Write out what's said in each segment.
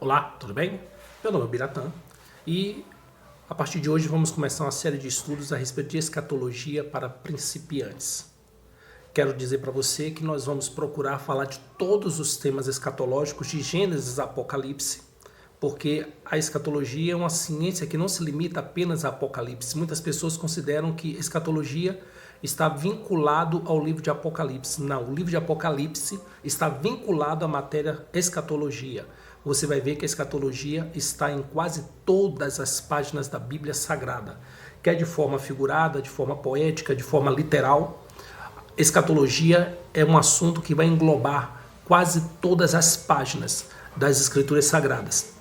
Olá, tudo bem? Meu nome é Biratã e a partir de hoje vamos começar uma série de estudos a respeito de escatologia para principiantes. Quero dizer para você que nós vamos procurar falar de todos os temas escatológicos de Gênesis a Apocalipse, porque a escatologia é uma ciência que não se limita apenas a Apocalipse. Muitas pessoas consideram que escatologia está vinculado ao livro de Apocalipse. Não, o livro de Apocalipse está vinculado à matéria escatologia. Você vai ver que a escatologia está em quase todas as páginas da Bíblia Sagrada, quer de forma figurada, de forma poética, de forma literal. Escatologia é um assunto que vai englobar quase todas as páginas das Escrituras Sagradas.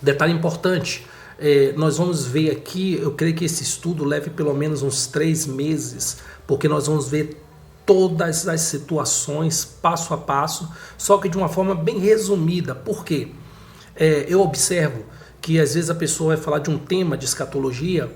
Detalhe importante, nós vamos ver aqui, eu creio que esse estudo leve pelo menos uns 3 meses, porque nós vamos ver todas as situações passo a passo, só que de uma forma bem resumida. Por quê? Eu observo que às vezes a pessoa vai falar de um tema de escatologia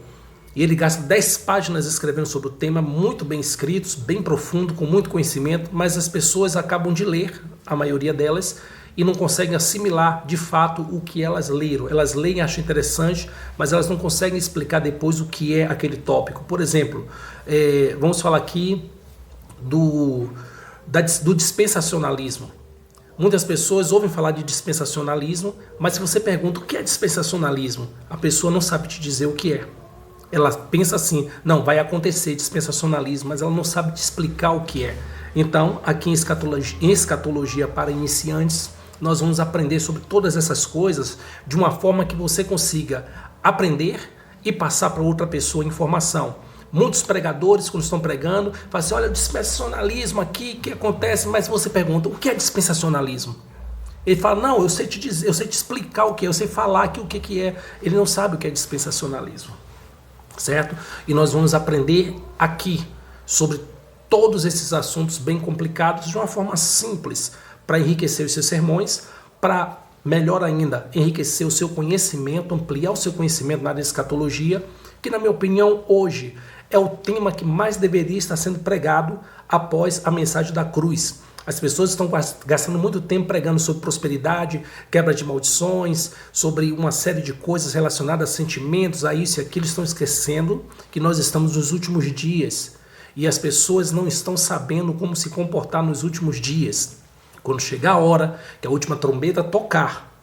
e ele gasta 10 páginas escrevendo sobre o tema, muito bem escritos, bem profundo, com muito conhecimento, mas as pessoas acabam de ler, a maioria delas, e não conseguem assimilar de fato o que elas leram. Elas leem, acham interessante, mas elas não conseguem explicar depois o que é aquele tópico. Por exemplo, vamos falar aqui do dispensacionalismo. Muitas pessoas ouvem falar de dispensacionalismo, mas se você pergunta o que é dispensacionalismo, a pessoa não sabe te dizer o que é. Ela pensa assim, não, vai acontecer dispensacionalismo, mas ela não sabe te explicar o que é. Então, aqui em escatologia para iniciantes, nós vamos aprender sobre todas essas coisas de uma forma que você consiga aprender e passar para outra pessoa informação. Muitos pregadores, quando estão pregando, falam assim, olha, o dispensacionalismo aqui, que acontece, mas você pergunta, o que é dispensacionalismo? Ele fala, não, eu sei te dizer, eu sei te explicar o que é, eu sei falar aqui o que é. Ele não sabe o que é dispensacionalismo, certo? E nós vamos aprender aqui sobre todos esses assuntos bem complicados de uma forma simples, para enriquecer os seus sermões, para, melhor ainda, enriquecer o seu conhecimento, ampliar o seu conhecimento na área de escatologia, que na minha opinião hoje é o tema que mais deveria estar sendo pregado após a mensagem da cruz. As pessoas estão gastando muito tempo pregando sobre prosperidade, quebra de maldições, sobre uma série de coisas relacionadas a sentimentos, a isso e aquilo. Estão esquecendo que nós estamos nos últimos dias e as pessoas não estão sabendo como se comportar nos últimos dias. Quando chegar a hora que a última trombeta tocar,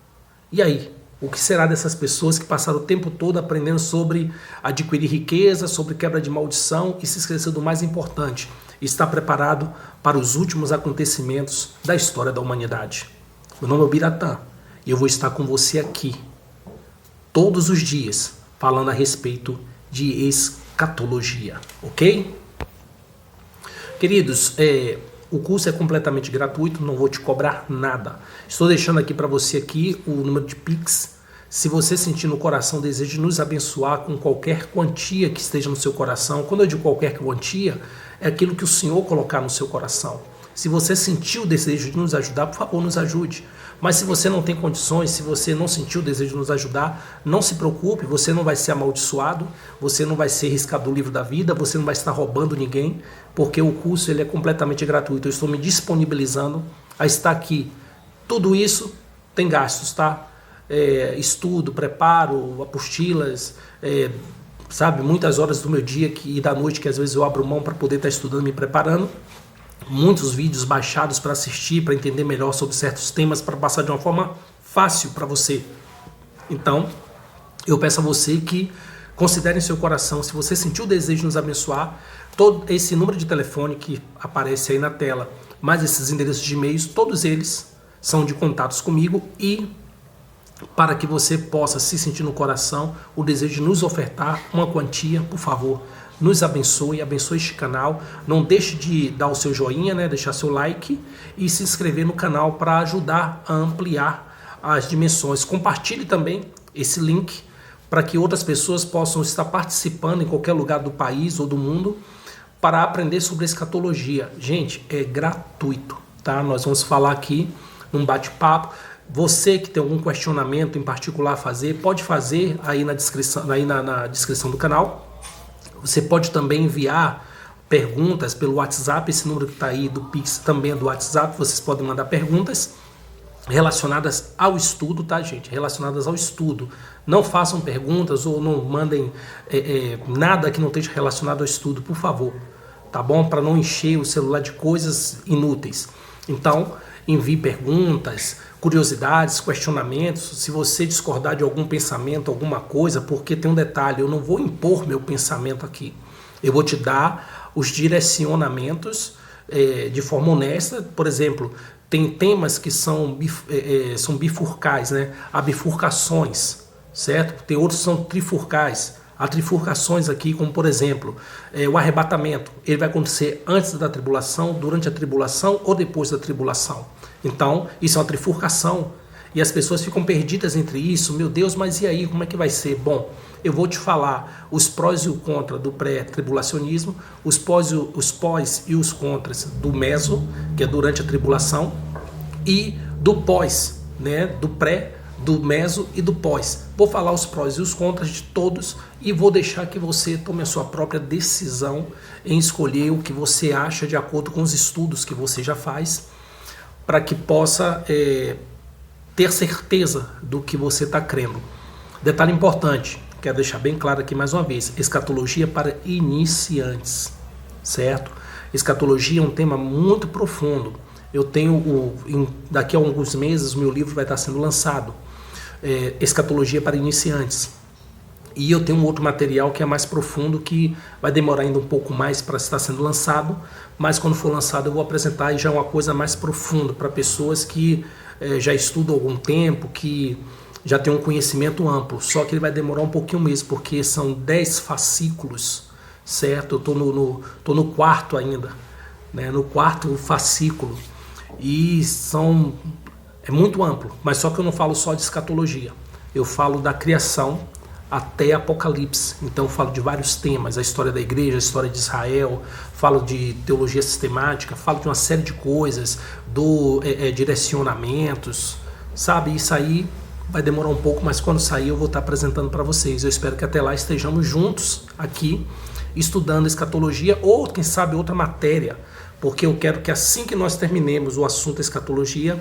e aí? O que será dessas pessoas que passaram o tempo todo aprendendo sobre adquirir riqueza, sobre quebra de maldição e se esqueceu do mais importante, estar preparado para os últimos acontecimentos da história da humanidade? Meu nome é Biratã e eu vou estar com você aqui todos os dias falando a respeito de escatologia, ok? Queridos, o curso é completamente gratuito, não vou te cobrar nada. Estou deixando aqui para você aqui o número de Pix. Se você sentir no coração o desejo de nos abençoar com qualquer quantia que esteja no seu coração, quando eu digo qualquer quantia, é aquilo que o Senhor colocar no seu coração. Se você sentiu o desejo de nos ajudar, por favor, nos ajude. Mas se você não tem condições, se você não sentiu o desejo de nos ajudar, não se preocupe, você não vai ser amaldiçoado, você não vai ser riscado do livro da vida, você não vai estar roubando ninguém, porque o curso ele é completamente gratuito. Eu estou me disponibilizando a estar aqui. Tudo isso tem gastos, tá? Estudo, preparo, apostilas, sabe, muitas horas do meu dia e da noite que às vezes eu abro mão para poder estar estudando, me preparando. Muitos vídeos baixados para assistir, para entender melhor sobre certos temas, para passar de uma forma fácil para você. Então, eu peço a você que considere em seu coração, se você sentiu o desejo de nos abençoar, todo esse número de telefone que aparece aí na tela, mais esses endereços de e-mails, todos eles são de contatos comigo e para que você possa se sentir no coração o desejo de nos ofertar uma quantia, por favor, nos abençoe, abençoe este canal. Não deixe de dar o seu joinha, né? Deixar seu like e se inscrever no canal para ajudar a ampliar as dimensões. Compartilhe também esse link para que outras pessoas possam estar participando em qualquer lugar do país ou do mundo para aprender sobre escatologia. Gente, é gratuito, tá? Nós vamos falar aqui num bate-papo. Você que tem algum questionamento em particular a fazer, pode fazer aí na descrição, na descrição do canal. Você pode também enviar perguntas pelo WhatsApp, esse número que está aí do Pix também é do WhatsApp, vocês podem mandar perguntas. relacionadas ao estudo, tá, gente? Relacionadas ao estudo. Não façam perguntas ou não mandem nada que não esteja relacionado ao estudo, por favor, tá bom? Para não encher o celular de coisas inúteis. Então, envie perguntas, curiosidades, questionamentos. Se você discordar de algum pensamento, alguma coisa, porque tem um detalhe, eu não vou impor meu pensamento aqui. Eu vou te dar os direcionamentos de forma honesta. Por exemplo, tem temas que são bifurcais, né? Há bifurcações, certo? Tem outros que são trifurcais. Há trifurcações aqui, como por exemplo, o arrebatamento. Ele vai acontecer antes da tribulação, durante a tribulação ou depois da tribulação. Então, isso é uma trifurcação. E as pessoas ficam perdidas entre isso. Meu Deus, mas e aí, como é que vai ser? Bom, eu vou te falar os prós e o contra do pré-tribulacionismo, os pós e os contras do meso, que é durante a tribulação, e do pós, né, do pré, do meso e do pós. Vou falar os prós e os contras de todos e vou deixar que você tome a sua própria decisão em escolher o que você acha de acordo com os estudos que você já faz, para que possa ter certeza do que você está crendo. Detalhe importante, quero deixar bem claro aqui mais uma vez: escatologia para iniciantes, certo? Escatologia é um tema muito profundo. Eu tenho, daqui a alguns meses, o meu livro vai estar sendo lançado, Escatologia para Iniciantes. E eu tenho um outro material que é mais profundo, que vai demorar ainda um pouco mais para estar sendo lançado, mas quando for lançado eu vou apresentar e já uma coisa mais profunda para pessoas que já estudam há algum tempo, que já tem um conhecimento amplo. Só que ele vai demorar um pouquinho mesmo, porque são 10 fascículos, certo? Eu tô no quarto ainda, né? No quarto fascículo. E é muito amplo, mas só que eu não falo só de escatologia. Eu falo da criação até Apocalipse. Então eu falo de vários temas: a história da igreja, a história de Israel, falo de teologia sistemática, falo de uma série de coisas, direcionamentos, sabe? Isso aí vai demorar um pouco, mas quando sair eu vou estar apresentando para vocês. Eu espero que até lá estejamos juntos aqui, estudando escatologia ou quem sabe outra matéria, porque eu quero que assim que nós terminemos o assunto escatologia,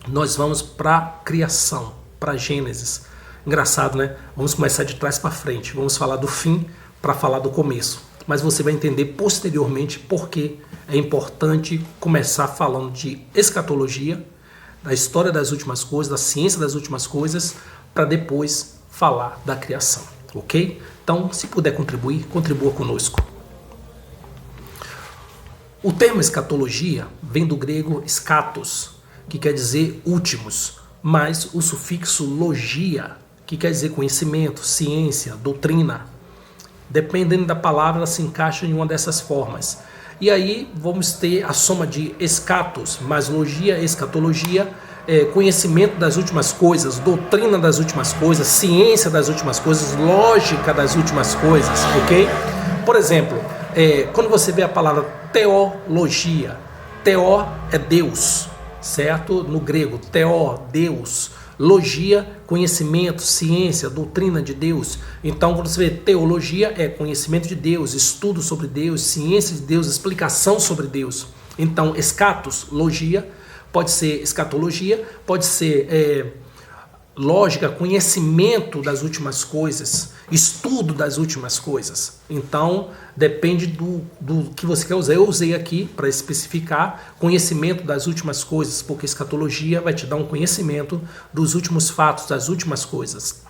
nós vamos para criação, para Gênesis. Engraçado, né? Vamos começar de trás para frente. Vamos falar do fim para falar do começo. Mas você vai entender posteriormente por que é importante começar falando de escatologia, da história das últimas coisas, da ciência das últimas coisas, para depois falar da criação, ok? Então, se puder contribuir, contribua conosco. O termo escatologia vem do grego scatos, que quer dizer últimos, mais o sufixo logia, que quer dizer conhecimento, ciência, doutrina. Dependendo da palavra, ela se encaixa em uma dessas formas. E aí vamos ter a soma de escatos, mais logia, escatologia, conhecimento das últimas coisas, doutrina das últimas coisas, ciência das últimas coisas, lógica das últimas coisas, ok? Por exemplo, quando você vê a palavra teologia, teó é Deus, certo? No grego, teó, Deus. Logia, conhecimento, ciência, doutrina de Deus. Então, quando você vê teologia, é conhecimento de Deus, estudo sobre Deus, ciência de Deus, explicação sobre Deus. Então, escatos, logia, pode ser escatologia, pode ser lógica, conhecimento das últimas coisas, estudo das últimas coisas. Então, depende do que você quer usar. Eu usei aqui para especificar conhecimento das últimas coisas, porque escatologia vai te dar um conhecimento dos últimos fatos, das últimas coisas.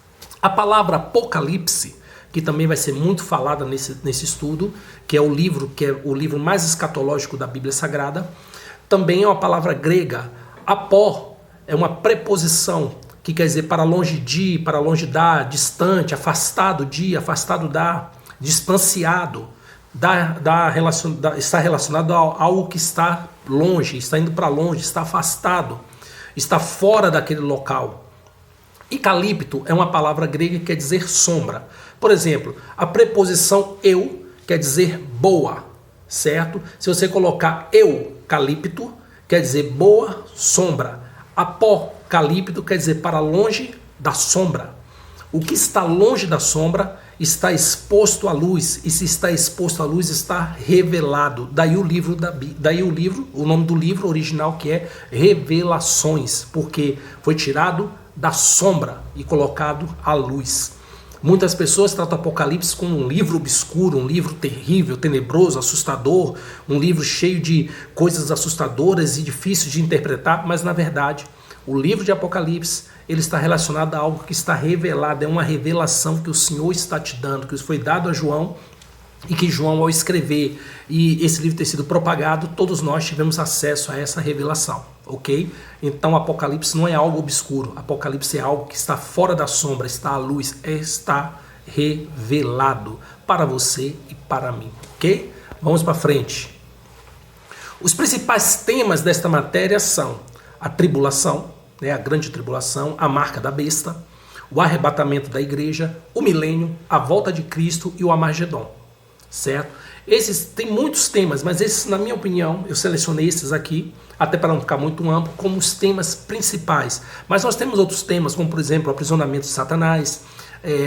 A palavra Apocalipse, que também vai ser muito falada nesse estudo, que é o livro mais escatológico da Bíblia Sagrada, também é uma palavra grega. Apó é uma preposição que quer dizer para longe de, para longe da, distante, afastado de, afastado da, distanciado, está relacionado a algo que está longe, está indo para longe, está afastado, está fora daquele local. E calípto é uma palavra grega que quer dizer sombra. Por exemplo, a preposição eu quer dizer boa, certo? Se você colocar eucalipto, quer dizer boa sombra. Apocalipto quer dizer para longe da sombra. O que está longe da sombra está exposto à luz, e se está exposto à luz, está revelado. Daí o livro, o nome do livro original, que é Revelações, porque foi tirado da sombra e colocado à luz. Muitas pessoas tratam Apocalipse como um livro obscuro, um livro terrível, tenebroso, assustador, um livro cheio de coisas assustadoras e difíceis de interpretar, mas na verdade, o livro de Apocalipse, ele está relacionado a algo que está revelado, é uma revelação que o Senhor está te dando, que foi dado a João, e que João, ao escrever e esse livro ter sido propagado, todos nós tivemos acesso a essa revelação, ok? Então Apocalipse não é algo obscuro, Apocalipse é algo que está fora da sombra, está à luz, está revelado para você e para mim, ok? Vamos para frente. Os principais temas desta matéria são a tribulação, a grande tribulação, a marca da besta, o arrebatamento da igreja, o milênio, a volta de Cristo e o Armagedon. Certo? Esses tem muitos temas, mas esses, na minha opinião, eu selecionei esses aqui, até para não ficar muito amplo, como os temas principais. Mas nós temos outros temas, como por exemplo, o aprisionamento de Satanás,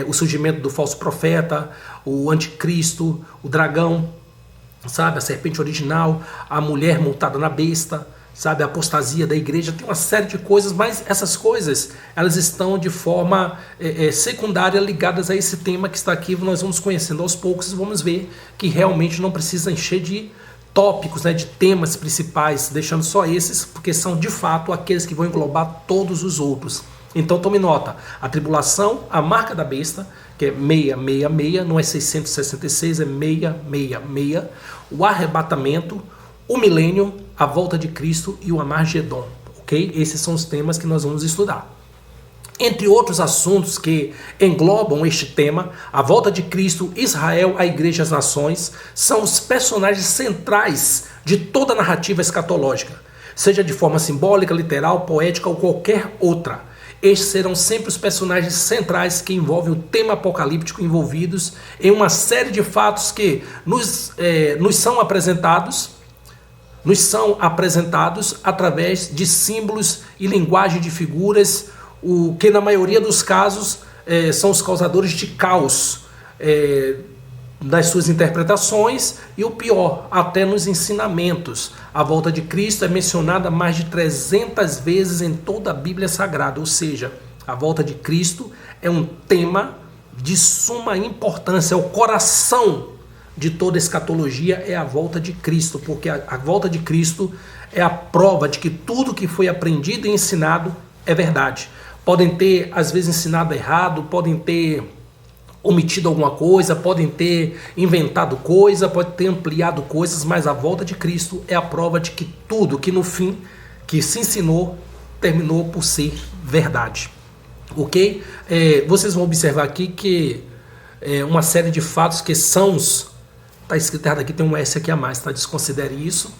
o surgimento do falso profeta, o anticristo, o dragão, sabe, a serpente original, a mulher montada na besta, sabe, a apostasia da igreja, tem uma série de coisas, mas essas coisas, elas estão de forma secundária ligadas a esse tema que está aqui, nós vamos conhecendo aos poucos e vamos ver que realmente não precisa encher de tópicos, de temas principais, deixando só esses, porque são de fato aqueles que vão englobar todos os outros. Então tome nota, a tribulação, a marca da besta, que é 666, não é 666, é 666, o arrebatamento, o milênio, a volta de Cristo e o Armagedon, ok? Esses são os temas que nós vamos estudar. Entre outros assuntos que englobam este tema, a volta de Cristo, Israel, a igreja e as nações, são os personagens centrais de toda a narrativa escatológica, seja de forma simbólica, literal, poética ou qualquer outra. Estes serão sempre os personagens centrais que envolvem o tema apocalíptico, envolvidos em uma série de fatos que nos são apresentados através de símbolos e linguagem de figuras, o que na maioria dos casos são os causadores de caos das suas interpretações, e o pior, até nos ensinamentos. A volta de Cristo é mencionada mais de 300 vezes em toda a Bíblia Sagrada, ou seja, a volta de Cristo é um tema de suma importância, é o coração de toda escatologia, é a volta de Cristo, porque a volta de Cristo é a prova de que tudo que foi aprendido e ensinado é verdade. Podem ter, às vezes, ensinado errado, podem ter omitido alguma coisa, podem ter inventado coisa, podem ter ampliado coisas, mas a volta de Cristo é a prova de que tudo que no fim que se ensinou terminou por ser verdade. Ok? Vocês vão observar aqui que uma série de fatos que são os... Está escrito errado aqui, tem um S aqui a mais, tá? Desconsidere isso.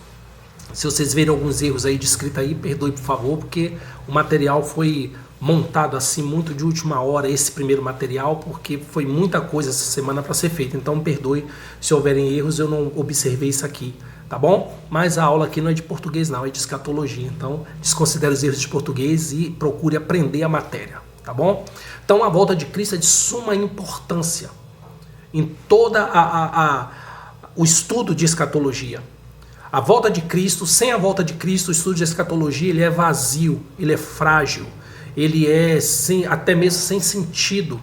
Se vocês verem alguns erros aí de escrita aí, perdoe por favor, porque o material foi montado assim muito de última hora, esse primeiro material, porque foi muita coisa essa semana para ser feita. Então perdoe se houverem erros, eu não observei isso aqui, tá bom? Mas a aula aqui não é de português não, é de escatologia. Então desconsidere os erros de português e procure aprender a matéria, tá bom? Então a volta de Cristo é de suma importância em toda o estudo de escatologia. A volta de Cristo, sem a volta de Cristo, o estudo de escatologia, ele é vazio, ele é frágil, ele é até mesmo sem sentido.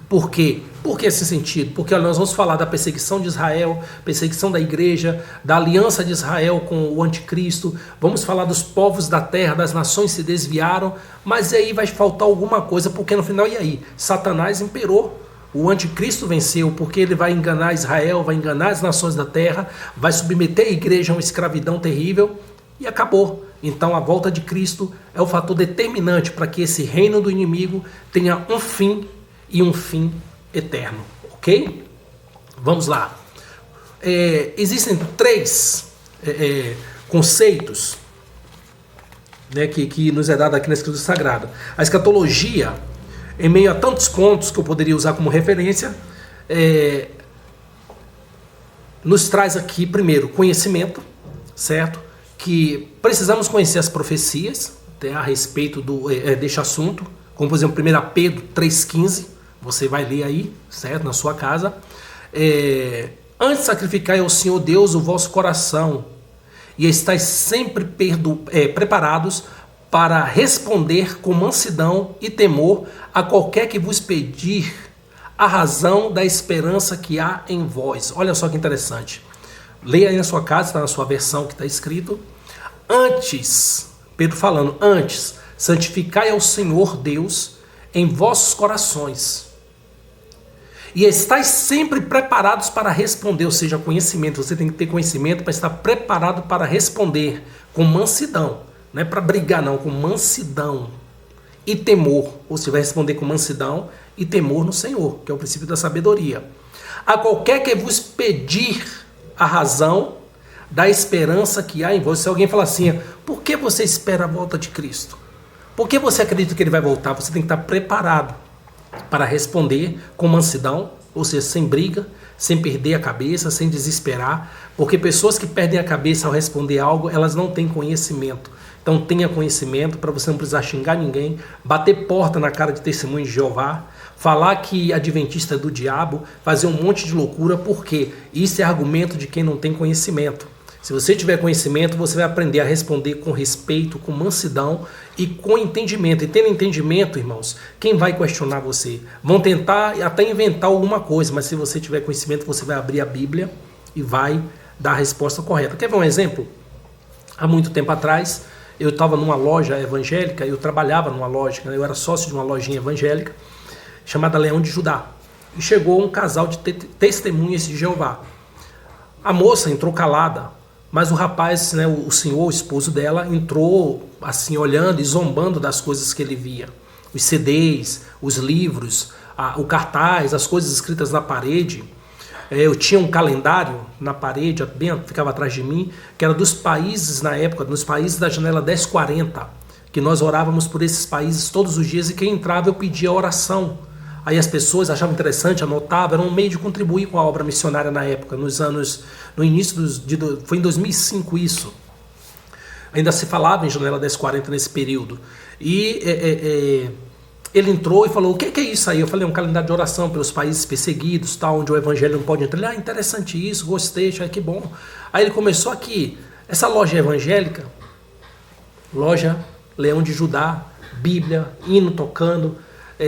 Por quê? Por que sem sentido? Porque nós vamos falar da perseguição de Israel, perseguição da igreja, da aliança de Israel com o anticristo, vamos falar dos povos da terra, das nações se desviaram, mas aí vai faltar alguma coisa, porque no final, e aí? Satanás imperou. O anticristo venceu, porque ele vai enganar Israel, vai enganar as nações da terra, vai submeter a igreja a uma escravidão terrível e acabou. Então a volta de Cristo é o fator determinante para que esse reino do inimigo tenha um fim e um fim eterno, ok? Vamos lá. Existem três conceitos, né, que nos é dado aqui na Escritura Sagrada. A escatologia, em meio a tantos contos que eu poderia usar como referência, nos traz aqui, primeiro, conhecimento, certo? Que precisamos conhecer as profecias a respeito deste assunto, como por exemplo 1 Pedro 3,15, Você vai ler aí, certo? Na sua casa. Antes sacrificai ao Senhor Deus o vosso coração, e estáis sempre preparados para responder com mansidão e temor a qualquer que vos pedir a razão da esperança que há em vós. Olha só que interessante. Leia aí na sua casa, está na sua versão que está escrito. Antes, Pedro falando, antes, santificai ao Senhor Deus em vossos corações. E estáis sempre preparados para responder, ou seja, conhecimento. Você tem que ter conhecimento para estar preparado para responder com mansidão. Não é para brigar não, com mansidão e temor. Ou você vai responder com mansidão e temor no Senhor, que é o princípio da sabedoria. A qualquer que vos pedir a razão da esperança que há em vós. Se alguém falar assim, por que você espera a volta de Cristo? Por que você acredita que ele vai voltar? Você tem que estar preparado para responder com mansidão, ou seja, sem briga, sem perder a cabeça, sem desesperar, porque pessoas que perdem a cabeça ao responder algo, elas não têm conhecimento. Então tenha conhecimento para você não precisar xingar ninguém, bater porta na cara de testemunho de Jeová, falar que adventista é do diabo, fazer um monte de loucura, porque isso é argumento de quem não tem conhecimento. Se você tiver conhecimento, você vai aprender a responder com respeito, com mansidão e com entendimento. E tendo entendimento, irmãos, quem vai questionar você? Vão tentar até inventar alguma coisa, mas se você tiver conhecimento, você vai abrir a Bíblia e vai dar a resposta correta. Quer ver um exemplo? Há muito tempo atrás, eu estava numa loja evangélica, eu trabalhava numa loja, eu era sócio de uma lojinha evangélica, chamada Leão de Judá. E chegou um casal de testemunhas de Jeová. A moça entrou calada, mas o rapaz, né, o senhor, o esposo dela, entrou assim olhando e zombando das coisas que ele via. Os CDs, os livros, o cartaz, as coisas escritas na parede. Eu tinha um calendário na parede, ficava atrás de mim, que era dos países na época, dos países da janela 1040, que nós orávamos por esses países todos os dias e quem entrava eu pedia oração. Aí as pessoas achavam interessante, anotavam, era um meio de contribuir com a obra missionária na época, no início foi em 2005 isso. Ainda se falava em janela 1040 nesse período. E ele entrou e falou, o que é isso aí? Eu falei, é um calendário de oração pelos países perseguidos, tal, onde o evangelho não pode entrar. Ele, interessante isso, gostei, achei que bom. Aí ele começou aqui, essa loja evangélica, loja Leão de Judá, Bíblia, hino tocando,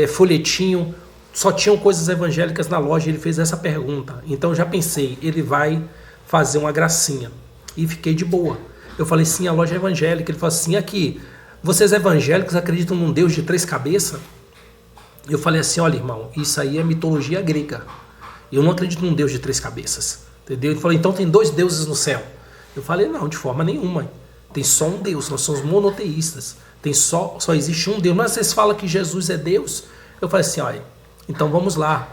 folhetinho, só tinham coisas evangélicas na loja. Ele fez essa pergunta. Então já pensei, ele vai fazer uma gracinha. E fiquei de boa. Eu falei, sim, a loja é evangélica. Ele falou assim, aqui, vocês evangélicos acreditam num Deus de 3 cabeças? Eu falei assim, olha irmão, isso aí é mitologia grega. Eu não acredito num Deus de 3 cabeças. Entendeu? Ele falou, então tem 2 deuses no céu. Eu falei, não, de forma nenhuma. Tem só um Deus, nós somos monoteístas. Só existe um Deus. Mas vocês falam que Jesus é Deus? Eu falei assim, olha, então vamos lá.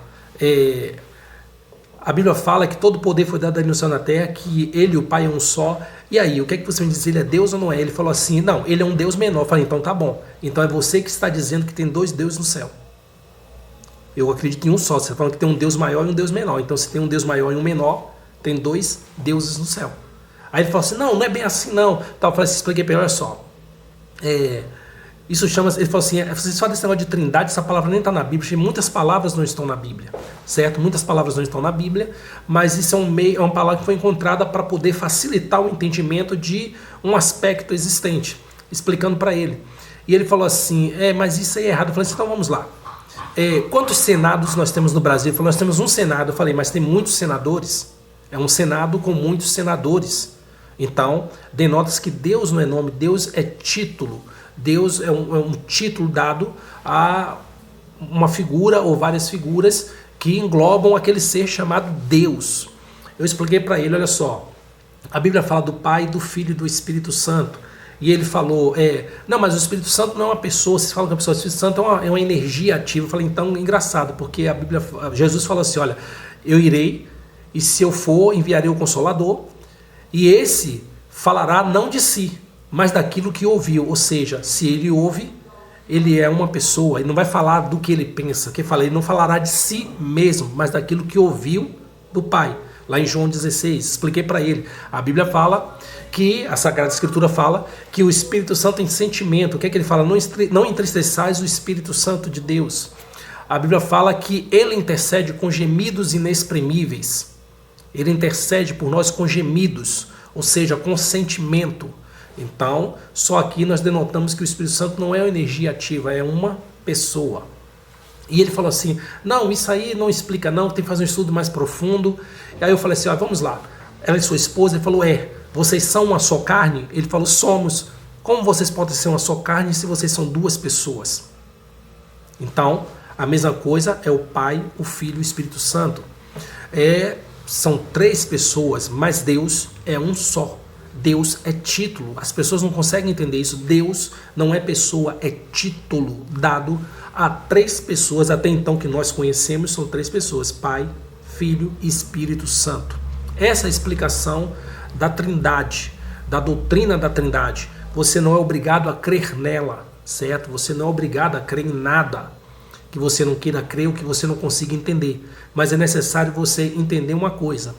A Bíblia fala que todo poder foi dado no céu e na terra, que ele e o Pai é um só. E aí, o que é que você me diz? Ele é Deus ou não é? Ele falou assim, não, ele é um Deus menor. Eu falei, então tá bom. Então é você que está dizendo que tem 2 deuses no céu. Eu acredito em um só. Você está falando que tem um Deus maior e um Deus menor. Então se tem um Deus maior e um menor, tem 2 deuses no céu. Aí ele falou assim, não é bem assim não. Então, eu falei assim, expliquei para ele, olha só. Isso chama, ele falou assim, vocês falam desse negócio de trindade, essa palavra nem está na Bíblia, muitas palavras não estão na Bíblia, certo? Muitas palavras não estão na Bíblia, mas isso é uma palavra que foi encontrada para poder facilitar o entendimento de um aspecto existente, explicando para ele. E ele falou assim, mas isso aí é errado. Eu falei assim, então vamos lá. Quantos senados nós temos no Brasil? Ele falou, nós temos um senado. Eu falei, mas tem muitos senadores? É um senado com muitos senadores. Então, denota que Deus não é nome, Deus é título. Deus é um título dado a uma figura ou várias figuras que englobam aquele ser chamado Deus. Eu expliquei para ele, olha só, a Bíblia fala do Pai, do Filho e do Espírito Santo. E ele falou, não, mas o Espírito Santo não é uma pessoa, vocês falam que a pessoa, o Espírito Santo é uma energia ativa. Eu falei, então, engraçado, porque a Bíblia, Jesus falou assim, olha, eu irei, e se eu for, enviarei o Consolador, e esse falará não de si, mas daquilo que ouviu. Ou seja, se ele ouve, ele é uma pessoa, ele não vai falar do que ele pensa, ele não falará de si mesmo, mas daquilo que ouviu do Pai. Lá em João 16, expliquei para ele, a Bíblia fala que, a Sagrada Escritura fala que o Espírito Santo tem sentimento. O que é que ele fala? Não entristeçais o Espírito Santo de Deus. A Bíblia fala que ele intercede com gemidos inexprimíveis. Ele intercede por nós com gemidos, ou seja, com sentimento. Então, só aqui nós denotamos que o Espírito Santo não é uma energia ativa, é uma pessoa. E ele falou assim, não, isso aí não explica não, tem que fazer um estudo mais profundo. E aí eu falei assim, vamos lá. Ela é sua esposa? Ele falou, vocês são uma só carne? Ele falou, somos. Como vocês podem ser uma só carne se vocês são duas pessoas? Então, a mesma coisa é o Pai, o Filho e o Espírito Santo. São três pessoas, mas Deus é um só. Deus é título. As pessoas não conseguem entender isso. Deus não é pessoa, é título dado a três pessoas. Até então que nós conhecemos são três pessoas: Pai, Filho e Espírito Santo. Essa é a explicação da Trindade, da doutrina da Trindade. Você não é obrigado a crer nela, certo? Você não é obrigado a crer em nada que você não queira crer ou que você não consiga entender. Mas é necessário você entender uma coisa,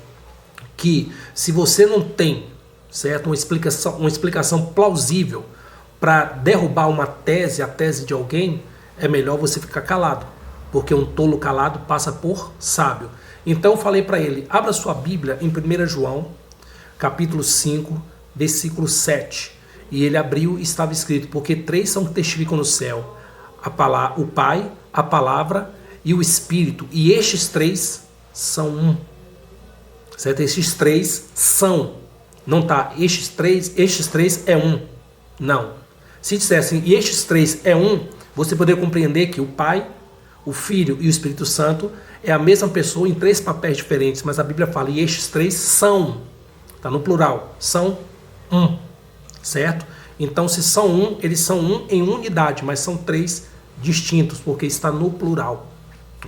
que se você não tem, certo, uma explicação plausível para derrubar uma tese, a tese de alguém, é melhor você ficar calado, porque um tolo calado passa por sábio. Então eu falei para ele, abra sua Bíblia em 1 João, capítulo 5, versículo 7. E ele abriu e estava escrito, porque três são que testificam no céu, o Pai, a Palavra e o Espírito, e estes três são um. Certo? Estes três são. Não tá, estes três é um. Não. Se dissessem, e estes três é um, você poderia compreender que o Pai, o Filho e o Espírito Santo é a mesma pessoa em três papéis diferentes, mas a Bíblia fala, e estes três são. Está no plural, são um. Certo? Então, se são um, eles são um em unidade, mas são três distintos, porque está no plural.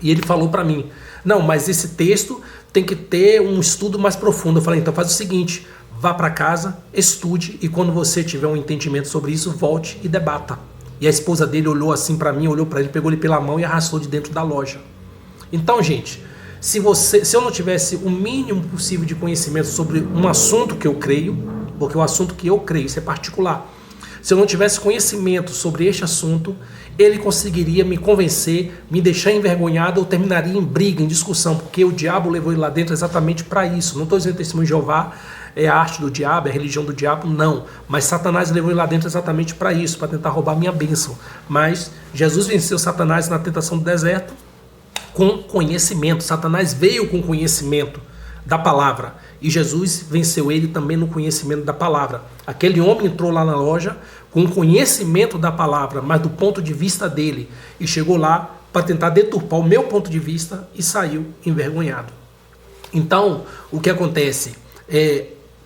E ele falou para mim, não, mas esse texto tem que ter um estudo mais profundo. Eu falei, então faz o seguinte, vá para casa, estude, e quando você tiver um entendimento sobre isso, volte e debata. E a esposa dele olhou assim para mim, olhou para ele, pegou ele pela mão e arrastou de dentro da loja. Então, gente, se eu não tivesse o mínimo possível de conhecimento sobre um assunto que eu creio, porque o assunto que eu creio, isso é particular, se eu não tivesse conhecimento sobre este assunto, ele conseguiria me convencer, me deixar envergonhado ou terminaria em briga, em discussão, porque o diabo levou ele lá dentro exatamente para isso. Não estou dizendo que o testemunho de Jeová é a arte do diabo, é a religião do diabo, não. Mas Satanás levou ele lá dentro exatamente para isso, para tentar roubar minha bênção. Mas Jesus venceu Satanás na tentação do deserto com conhecimento. Satanás veio com conhecimento da palavra e Jesus venceu ele também no conhecimento da palavra. Aquele homem entrou lá na loja com conhecimento da palavra, mas do ponto de vista dele, e chegou lá para tentar deturpar o meu ponto de vista e saiu envergonhado. Então, o que acontece?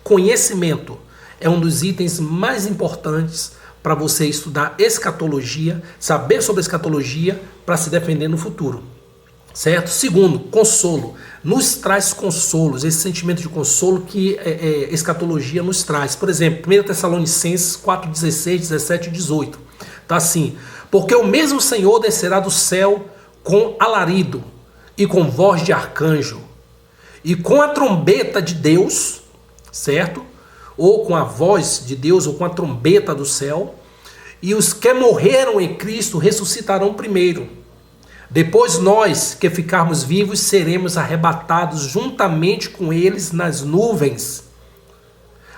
Conhecimento é um dos itens mais importantes para você estudar escatologia, saber sobre escatologia para se defender no futuro. Certo? Segundo, consolo. Nos traz consolos, esse sentimento de consolo que escatologia nos traz. Por exemplo, 1 Tessalonicenses 4, 16, 17 e 18. Tá assim, porque o mesmo Senhor descerá do céu com alarido e com voz de arcanjo e com a trombeta de Deus, certo? Ou com a voz de Deus ou com a trombeta do céu, e os que morreram em Cristo ressuscitarão primeiro. Depois nós, que ficarmos vivos, seremos arrebatados juntamente com eles nas nuvens,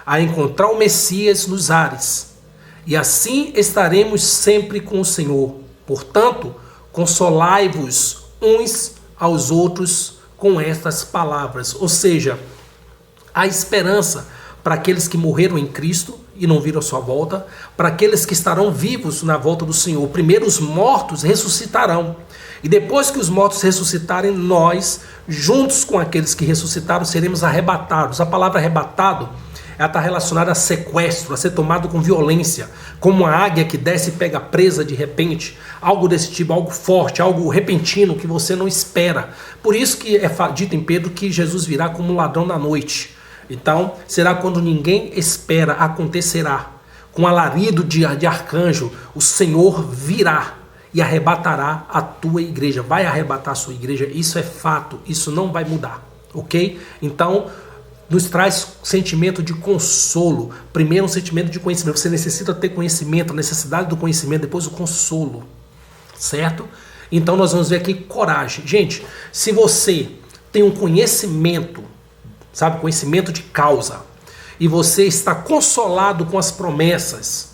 a encontrar o Messias nos ares. E assim estaremos sempre com o Senhor. Portanto, consolai-vos uns aos outros com estas palavras. Ou seja, a esperança para aqueles que morreram em Cristo e não viram a sua volta, para aqueles que estarão vivos na volta do Senhor. Primeiro os mortos ressuscitarão. E depois que os mortos ressuscitarem, nós, juntos com aqueles que ressuscitaram, seremos arrebatados. A palavra arrebatado, ela está relacionada a sequestro, a ser tomado com violência, como uma águia que desce e pega presa de repente, algo desse tipo, algo forte, algo repentino que você não espera. Por isso que é dito em Pedro que Jesus virá como um ladrão da noite. Então, será quando ninguém espera, acontecerá. Com alarido de arcanjo, o Senhor virá e arrebatará a tua igreja. Vai arrebatar a sua igreja, isso é fato, isso não vai mudar, ok? Então, nos traz sentimento de consolo. Primeiro um sentimento de conhecimento, você necessita ter conhecimento, a necessidade do conhecimento, depois o consolo, certo? Então nós vamos ver aqui coragem. Gente, se você tem um conhecimento, sabe, conhecimento de causa, e você está consolado com as promessas,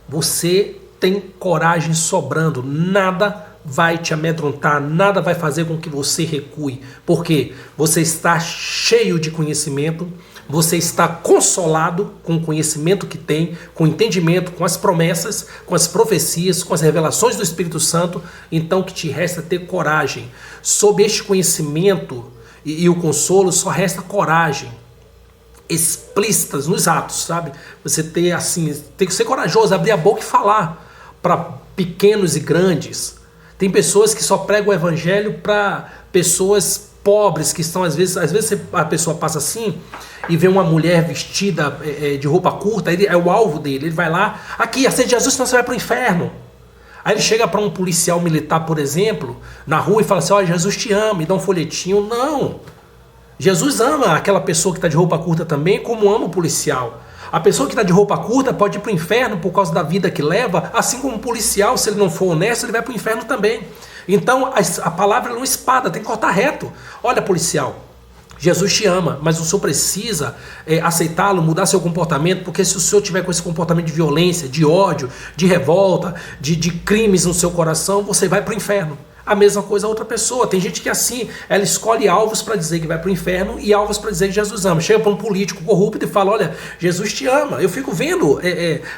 você tem coragem sobrando, nada vai te amedrontar, nada vai fazer com que você recue, porque você está cheio de conhecimento, você está consolado com o conhecimento que tem, com o entendimento, com as promessas, com as profecias, com as revelações do Espírito Santo. Então o que te resta é ter coragem. Sob este conhecimento e o consolo, só resta coragem explícitas nos atos, sabe? Você ter assim, tem que ser corajoso, abrir a boca e falar para pequenos e grandes. Tem pessoas que só pregam o evangelho para pessoas pobres que estão, às vezes a pessoa passa assim e vê uma mulher vestida de roupa curta, ele é o alvo dele, ele vai lá, aqui, aceite Jesus, senão você vai para o inferno. Aí ele chega para um policial militar, por exemplo, na rua e fala assim, olha, Jesus te ama, e dá um folhetinho. Não, Jesus ama aquela pessoa que está de roupa curta também, como ama o policial. A pessoa que está de roupa curta pode ir para o inferno por causa da vida que leva, assim como o policial, se ele não for honesto, ele vai para o inferno também. Então a palavra é uma espada, tem que cortar reto. Olha, policial, Jesus te ama, mas o senhor precisa aceitá-lo, mudar seu comportamento, porque se o senhor tiver com esse comportamento de violência, de ódio, de revolta, de crimes no seu coração, você vai para o inferno. A mesma coisa a outra pessoa. Tem gente que assim, ela escolhe alvos para dizer que vai para o inferno e alvos para dizer que Jesus ama. Chega para um político corrupto e fala, olha, Jesus te ama. Eu fico vendo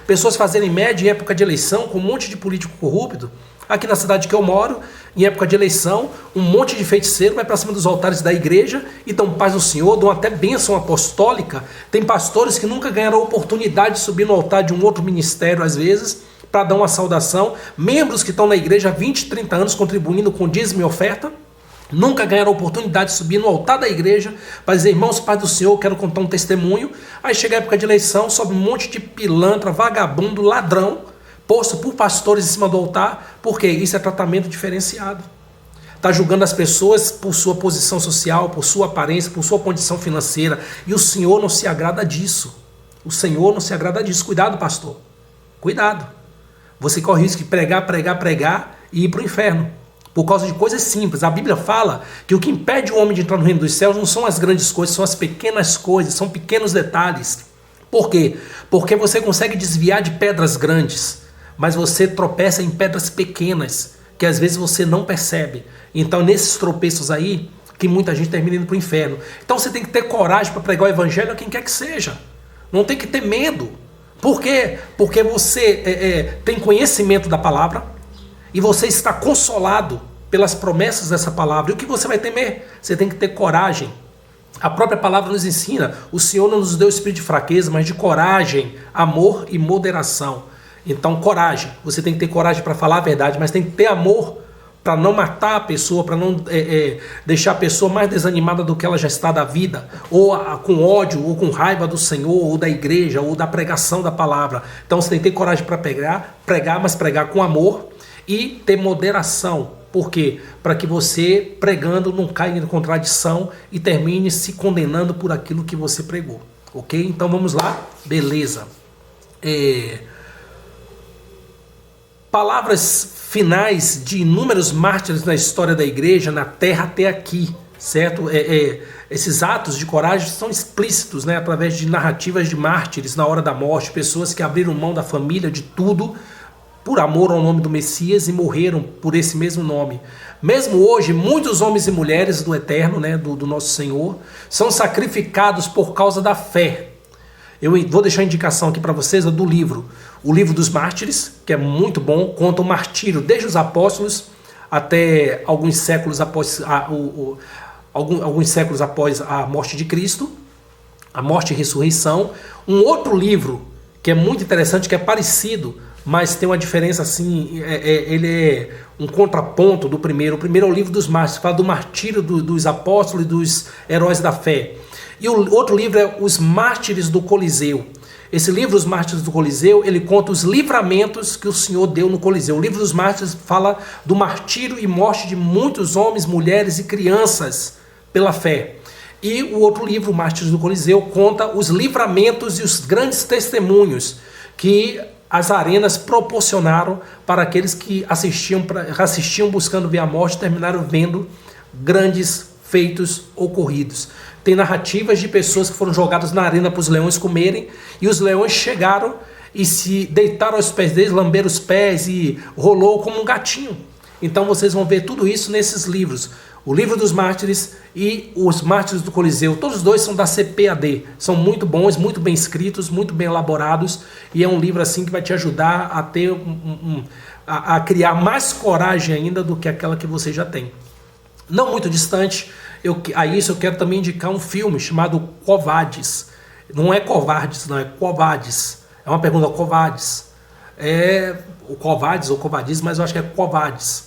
pessoas fazerem média em época de eleição com um monte de político corrupto. Aqui na cidade que eu moro, em época de eleição, um monte de feiticeiro vai para cima dos altares da igreja e dão paz no Senhor, dão até bênção apostólica. Tem pastores que nunca ganharam a oportunidade de subir no altar de um outro ministério, às vezes, para dar uma saudação. Membros que estão na igreja há 20, 30 anos contribuindo com dízimo e oferta, nunca ganharam a oportunidade de subir no altar da igreja para dizer, irmãos, Pai do Senhor, quero contar um testemunho. Aí chega a época de eleição, sobe um monte de pilantra, vagabundo, ladrão, posto por pastores em cima do altar, porque isso é tratamento diferenciado. Está julgando as pessoas por sua posição social, por sua aparência, por sua condição financeira, e o Senhor não se agrada disso. O Senhor não se agrada disso. Cuidado, pastor. Cuidado. Você corre o risco de pregar e ir para o inferno. Por causa de coisas simples. A Bíblia fala que o que impede o homem de entrar no reino dos céus não são as grandes coisas, são as pequenas coisas, são pequenos detalhes. Por quê? Porque você consegue desviar de pedras grandes, mas você tropeça em pedras pequenas, que às vezes você não percebe. Então, nesses tropeços aí, que muita gente termina indo para o inferno. Então, você tem que ter coragem para pregar o evangelho a quem quer que seja. Não tem que ter medo. Por quê? Porque você tem conhecimento da palavra e você está consolado pelas promessas dessa palavra. E o que você vai temer? Você tem que ter coragem. A própria palavra nos ensina, o Senhor não nos deu espírito de fraqueza, mas de coragem, amor e moderação. Então, coragem. Você tem que ter coragem para falar a verdade, mas tem que ter amor para não matar a pessoa, para não deixar a pessoa mais desanimada do que ela já está da vida, ou com ódio, ou com raiva do Senhor, ou da igreja, ou da pregação da palavra. Então você tem que ter coragem para pregar, mas pregar com amor e ter moderação. Por quê? Para que você, pregando, não caia em contradição e termine se condenando por aquilo que você pregou. Ok? Então vamos lá? Beleza. Palavras finais de inúmeros mártires na história da igreja, na terra até aqui, certo? Esses atos de coragem são explícitos, né? Através de narrativas de mártires na hora da morte, pessoas que abriram mão da família, de tudo, por amor ao nome do Messias e morreram por esse mesmo nome. Mesmo hoje, muitos homens e mulheres do Eterno, né, do nosso Senhor, são sacrificados por causa da fé. Eu vou deixar a indicação aqui para vocês do livro, o Livro dos Mártires, que é muito bom, conta o martírio desde os apóstolos até alguns séculos após a morte de Cristo, a morte e ressurreição. Um outro livro que é muito interessante, que é parecido, mas tem uma diferença assim, ele é um contraponto do primeiro. O primeiro é o Livro dos Mártires, fala do martírio dos apóstolos e dos heróis da fé. E o outro livro é Os Mártires do Coliseu. Esse livro, Os Mártires do Coliseu, ele conta os livramentos que o Senhor deu no Coliseu. O livro dos Mártires fala do martírio e morte de muitos homens, mulheres e crianças pela fé. E o outro livro, Mártires do Coliseu, conta os livramentos e os grandes testemunhos que as arenas proporcionaram para aqueles que assistiam buscando ver a morte, terminaram vendo grandes feitos ocorridos. Tem narrativas de pessoas que foram jogadas na arena para os leões comerem, e os leões chegaram e se deitaram aos pés deles, lamberam os pés e rolou como um gatinho. Então vocês vão ver tudo isso nesses livros. O Livro dos Mártires e Os Mártires do Coliseu, todos os dois são da CPAD, são muito bons, muito bem escritos, muito bem elaborados, e é um livro assim que vai te ajudar a ter a criar mais coragem ainda do que aquela que você já tem. Não muito distante a isso, eu quero também indicar um filme chamado Covades. Não é Covardes, não, é Covades. É uma pergunta, Covades. É o Covades ou Covadis, mas eu acho que é Covades.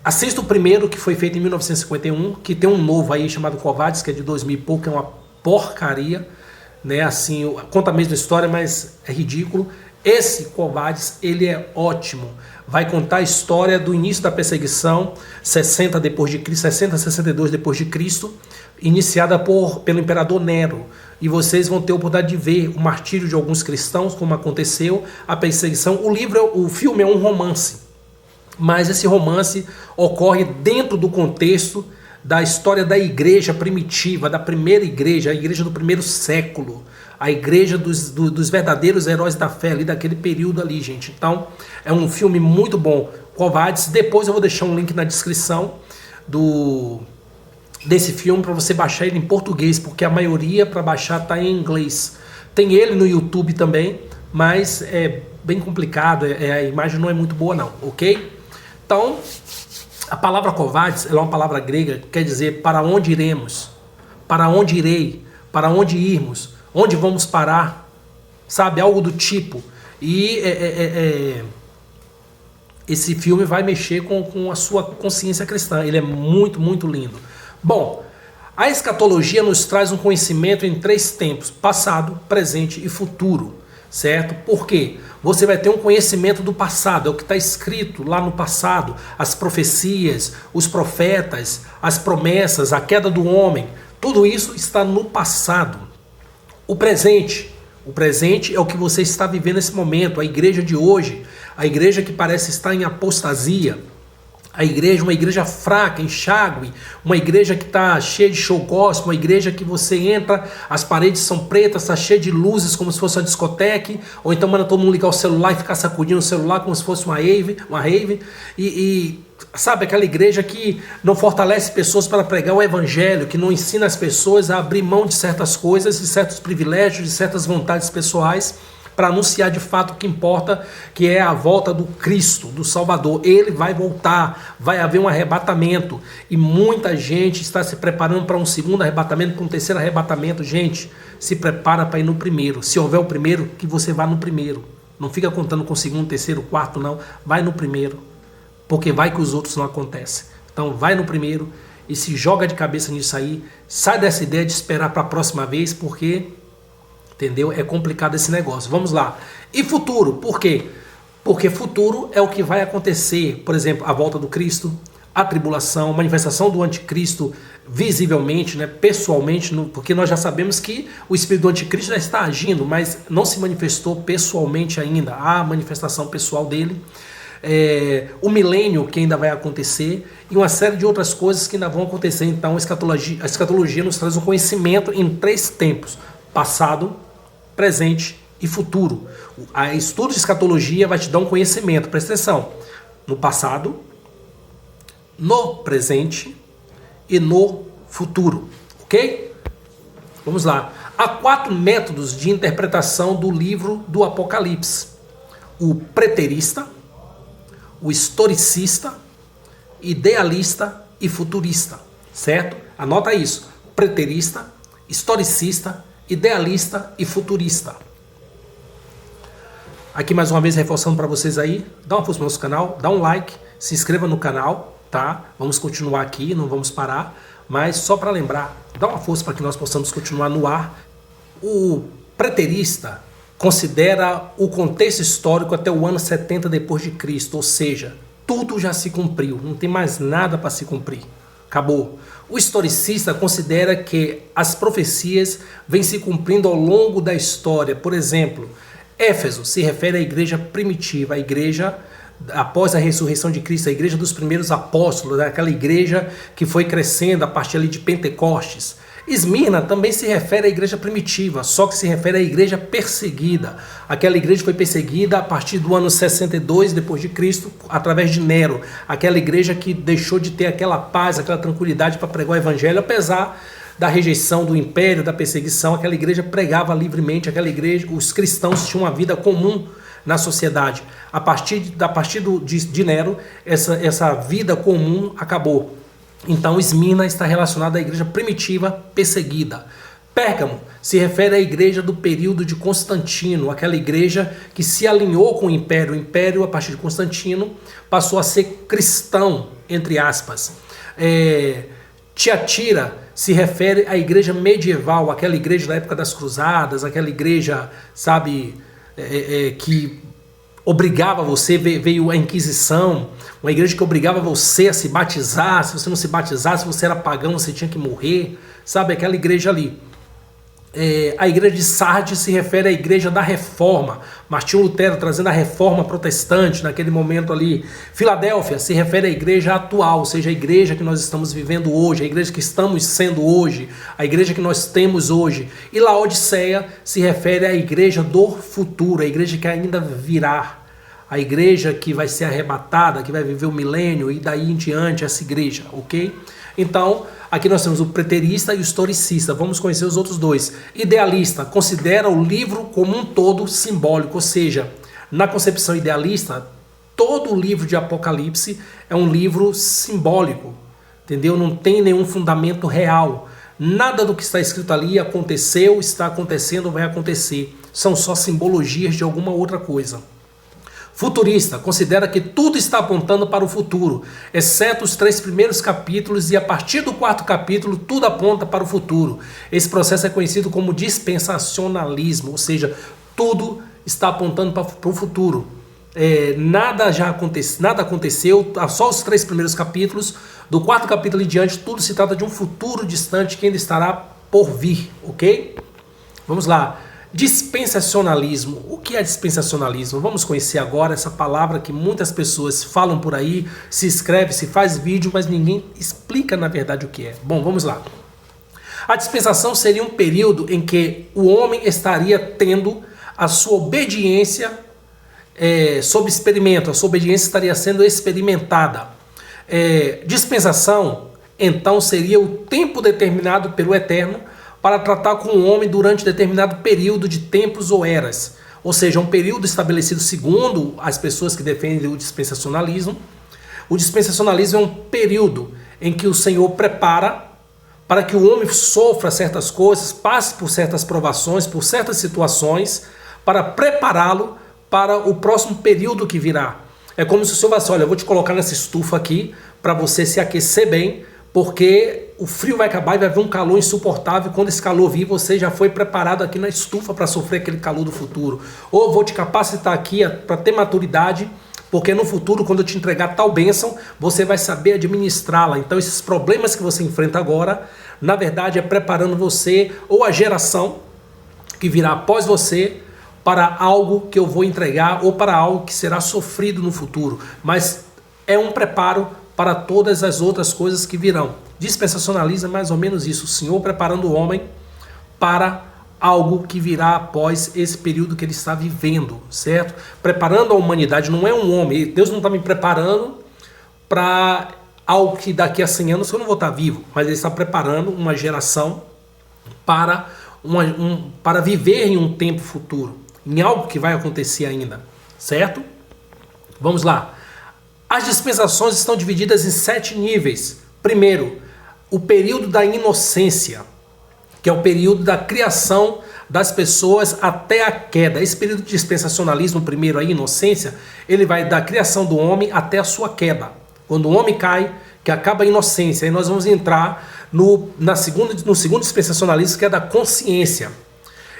Assista o primeiro, que foi feito em 1951, que tem um novo aí chamado Covades, que é de 2000 e pouco, é uma porcaria, né? Assim, conta a mesma história, mas é ridículo. Esse Covades, ele é ótimo. Vai contar a história do início da perseguição, 60 depois de Cristo, 60 a 62 depois de Cristo, iniciada pelo imperador Nero. E vocês vão ter a oportunidade de ver o martírio de alguns cristãos, como aconteceu, a perseguição. O filme é um romance. Mas esse romance ocorre dentro do contexto da história da igreja primitiva, da primeira igreja, a igreja do primeiro século, a igreja dos verdadeiros heróis da fé, ali daquele período ali, gente. Então, é um filme muito bom, Covades. Depois eu vou deixar um link na descrição desse filme para você baixar ele em português, porque a maioria para baixar está em inglês. Tem ele no YouTube também, mas é bem complicado, a imagem não é muito boa não, ok? Então, a palavra Covades é uma palavra grega que quer dizer para onde iremos, para onde irei, para onde irmos, onde vamos parar, sabe, algo do tipo. E esse filme vai mexer com a sua consciência cristã, ele é muito, muito lindo. Bom, a escatologia nos traz um conhecimento em 3 tempos, passado, presente e futuro. Certo? Por quê? Você vai ter um conhecimento do passado, é o que está escrito lá no passado, as profecias, os profetas, as promessas, a queda do homem, tudo isso está no passado. O presente é o que você está vivendo nesse momento, a igreja de hoje, a igreja que parece estar em apostasia, uma igreja fraca, enxágue, uma igreja que está cheia de show gospel, uma igreja que você entra, as paredes são pretas, está cheia de luzes como se fosse uma discoteca, ou então manda todo mundo ligar o celular e ficar sacudindo o celular como se fosse uma rave, e sabe, aquela igreja que não fortalece pessoas para pregar o evangelho, que não ensina as pessoas a abrir mão de certas coisas, de certos privilégios, de certas vontades pessoais, para anunciar de fato o que importa, que é a volta do Cristo, do Salvador. Ele vai voltar, vai haver um arrebatamento, e muita gente está se preparando para um segundo arrebatamento, para um terceiro arrebatamento. Gente, se prepara para ir no primeiro. Se houver o primeiro, que você vá no primeiro. Não fica contando com o segundo, terceiro, quarto, não. Vai no primeiro, porque vai que os outros não acontecem. Então vai no primeiro e se joga de cabeça nisso aí. Sai dessa ideia de esperar para a próxima vez, porque... entendeu? É complicado esse negócio. Vamos lá. E futuro? Por quê? Porque futuro é o que vai acontecer. Por exemplo, a volta do Cristo, a tribulação, a manifestação do anticristo visivelmente, né, pessoalmente, porque nós já sabemos que o espírito do anticristo já está agindo, mas não se manifestou pessoalmente ainda. Há a manifestação pessoal dele. O milênio que ainda vai acontecer e uma série de outras coisas que ainda vão acontecer. Então a escatologia nos traz um conhecimento em 3 tempos: passado, presente e futuro. O estudo de escatologia vai te dar um conhecimento, presta atenção, no passado, no presente e no futuro, ok? Vamos lá. Há 4 métodos de interpretação do livro do Apocalipse: o preterista, o historicista, idealista e futurista, certo? Anota isso: preterista, historicista, idealista e futurista. Aqui mais uma vez reforçando para vocês aí, dá uma força no nosso canal, dá um like, se inscreva no canal, tá? Vamos continuar aqui, não vamos parar, mas só para lembrar, dá uma força para que nós possamos continuar no ar. O preterista considera o contexto histórico até o ano 70 depois de Cristo, ou seja, tudo já se cumpriu, não tem mais nada para se cumprir. Acabou. O historicista considera que as profecias vêm se cumprindo ao longo da história. Por exemplo, Éfeso se refere à igreja primitiva, a igreja após a ressurreição de Cristo, a igreja dos primeiros apóstolos, aquela igreja que foi crescendo a partir ali de Pentecostes. Esmirna também se refere à igreja primitiva, só que se refere à igreja perseguida. Aquela igreja foi perseguida a partir do ano 62 depois de Cristo, através de Nero. Aquela igreja que deixou de ter aquela paz, aquela tranquilidade para pregar o evangelho, apesar da rejeição do império, da perseguição. Aquela igreja pregava livremente, aquela igreja, os cristãos tinham uma vida comum na sociedade. A partir de Nero, essa vida comum acabou. Então, Esmirna está relacionada à igreja primitiva perseguida. Pérgamo se refere à igreja do período de Constantino, aquela igreja que se alinhou com o império. O império, a partir de Constantino, passou a ser cristão, entre aspas. Tiatira se refere à igreja medieval, aquela igreja da época das cruzadas, aquela igreja, sabe, que obrigava você, veio a Inquisição, uma igreja que obrigava você a se batizar. Se você não se batizasse, você era pagão, você tinha que morrer, sabe, aquela igreja ali. A igreja de Sardes se refere à igreja da Reforma, Martinho Lutero trazendo a Reforma protestante naquele momento ali. Filadélfia se refere à igreja atual, ou seja, a igreja que nós estamos vivendo hoje, a igreja que estamos sendo hoje, a igreja que nós temos hoje. E Laodiceia se refere à igreja do futuro, a igreja que ainda virá, a igreja que vai ser arrebatada, que vai viver o milênio e daí em diante essa igreja, ok? Então, aqui nós temos o preterista e o historicista. Vamos conhecer os outros dois. Idealista considera o livro como um todo simbólico, ou seja, na concepção idealista, todo o livro de Apocalipse é um livro simbólico, entendeu? Não tem nenhum fundamento real. Nada do que está escrito ali aconteceu, está acontecendo, vai acontecer. São só simbologias de alguma outra coisa. Futurista considera que tudo está apontando para o futuro, exceto os 3 primeiros capítulos, e a partir do 4º capítulo tudo aponta para o futuro. Esse processo é conhecido como dispensacionalismo, ou seja, tudo está apontando para o futuro. Nada aconteceu, só os 3 primeiros capítulos. Do 4º capítulo em diante, tudo se trata de um futuro distante que ainda estará por vir, ok? Vamos lá. Dispensacionalismo. O que é dispensacionalismo? Vamos conhecer agora essa palavra que muitas pessoas falam por aí, se escreve, se faz vídeo, mas ninguém explica na verdade o que é. Bom, vamos lá. A dispensação seria um período em que o homem estaria tendo a sua obediência sob experimento, a sua obediência estaria sendo experimentada. Dispensação, então, seria o tempo determinado pelo Eterno para tratar com o homem durante determinado período de tempos ou eras. Ou seja, um período estabelecido segundo as pessoas que defendem o dispensacionalismo. O dispensacionalismo é um período em que o Senhor prepara para que o homem sofra certas coisas, passe por certas provações, por certas situações, para prepará-lo para o próximo período que virá. É como se o Senhor falasse: olha, eu vou te colocar nessa estufa aqui para você se aquecer bem, porque o frio vai acabar e vai haver um calor insuportável. Quando esse calor vir, você já foi preparado aqui na estufa para sofrer aquele calor do futuro. Ou vou te capacitar aqui para ter maturidade, porque no futuro, quando eu te entregar tal bênção, você vai saber administrá-la. Então, esses problemas que você enfrenta agora, na verdade, é preparando você ou a geração que virá após você para algo que eu vou entregar ou para algo que será sofrido no futuro. Mas é um preparo para todas as outras coisas que virão. Dispensacionalismo é mais ou menos isso: o Senhor preparando o homem para algo que virá após esse período que ele está vivendo, certo? Preparando a humanidade. Não é um homem, Deus não está me preparando para algo que daqui a 100 anos eu não vou estar vivo, mas Ele está preparando uma geração para viver em um tempo futuro, em algo que vai acontecer ainda, certo? Vamos lá. As dispensações estão divididas em 7 níveis. Primeiro, o período da inocência, que é o período da criação das pessoas até a queda. Esse período de dispensacionalismo, primeiro, a inocência, ele vai da criação do homem até a sua queda. Quando o homem cai, que acaba a inocência, aí nós vamos entrar no segundo dispensacionalismo, que é da consciência.